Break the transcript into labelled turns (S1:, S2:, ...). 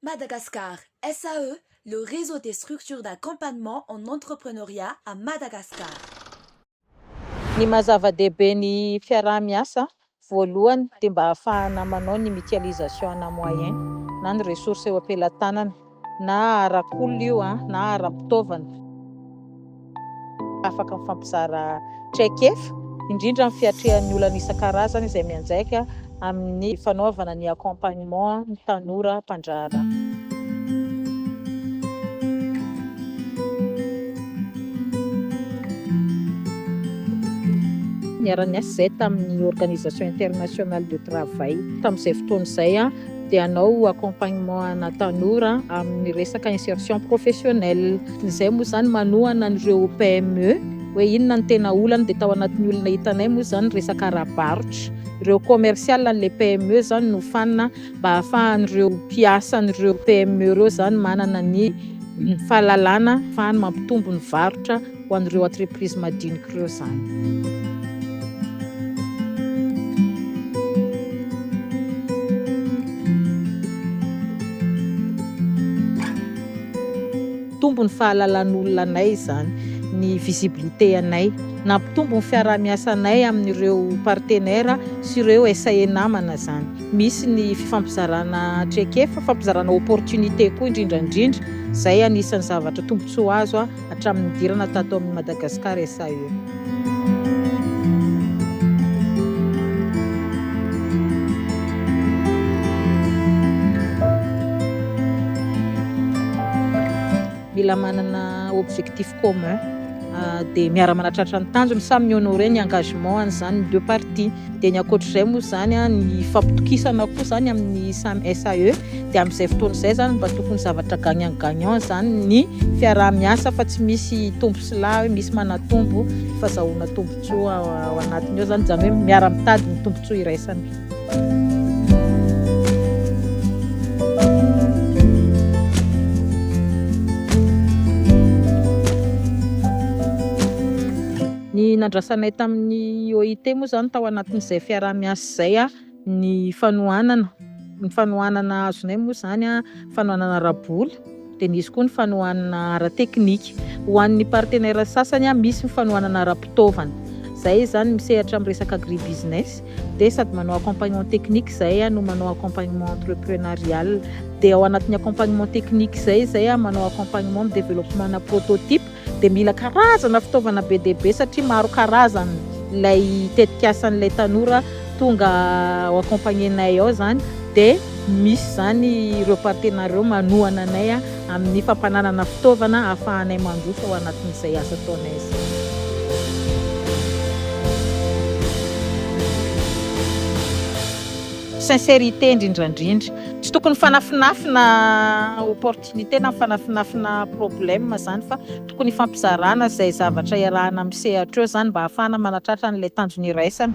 S1: Madagascar, SAE, le réseau des structures d'accompagnement en entrepreneuriat à Madagascar.
S2: Ny mazava-dehibe ny fiaraha-miasa voalohany dia mba ahafahana manao ny mutualisation na moyen na ny ressources eo ampelantanana na arak'olona io na ara-pitaovana. Afaka mifampizara traikefa indrindra amin'ny fiatrehan'ny olana isan-karazany izay mianjaika amin'ny fanaovana ny accompagnement ny tanora mpandraharaha. Niara-niasa izay tamin'ny Organisation Internationale de Travail tamin'izay fotoana izay dia hanao accompagnement ana tanora amin'ny resaka insertion professionnelle. Izay moa zany manohana an'ireo PME hoe inona ny tena olana dia tao anatin'ny olana hitanay moa zany resaka ara-barotra. Ireo commercial an'ilay PME zany no fanina mba ahafahan'ireo mpiasa an'ireo PME ireo zany manana ny fahalalana ahafahany mampitombo ny varotra ho an'ireo entreprise madinika ireo zany. Tombo ny fahalalan'olona anay zany, ny visibilité anay, nampitombo ny fiaraha-miasa anay amin'ireo partenaire sy ireo SAE namana zany. Misy ny fifampizarana traikefa, fifampizarana opportunité koa indrindrandrindra, izay anisan'ny zavatra tombontsoa azo hatramin'ny dirana tato amin'ny Madagascar SAE. Mila manana objectif commun dia miara-manatratra ny tanjony samy mi-honorer ny engagement zany ny deux parties. Dia ny ankoatr'izay moa zany ny fampitokisana koa zany amin'ny samy SAE dia amin'izay fotoana izay zany mba tokony zavatra gagnant-gagnant zany ny fiaraha-miasa fa tsy misy tombo sy lahy hoe misy manatombo fahazahoana tombontsoa ao anatiny ao zany izany hoe miara-mitady ny tombontsoa iraisany. Ny nandrasanay tamin'ny OIT moa zany tao anatin'izay fiaraha-miasa izay ny fanohanana azonay moa zany fanohanana ara-bola dia nisy koa ny fanohanana ara-teknika. Ho an'ny partenaire sasany misy ny fanohanana ara-pitaovana. Izay zany misehatra amin'ny resaka agribusiness dia sady manao accompagnement technique izay no manao accompagnement entrepreneurial. Dia ao anatin'ny accompagnement technique izay manao accompagnement développement na prototype. Dia mila karazana fitaovana be dia be satria maro karazana ilay tetikasan'ilay tanora tonga ho accompagnenay ao zany. Dia misy zany ireo partenaire ireo manohana anay amin'ny fampananana fitaovana ahafahanay mandroso ao anatin'izay asa ataonay izay. Sincérité indrindrandrindra, tsy tokony fanafinafina opportunité na fanafinafina problème zany fa tokony fampizarana izay zavatra iarahana misehatra eo zany mba ahafahana manatratra an'ilay tanjony iraisana.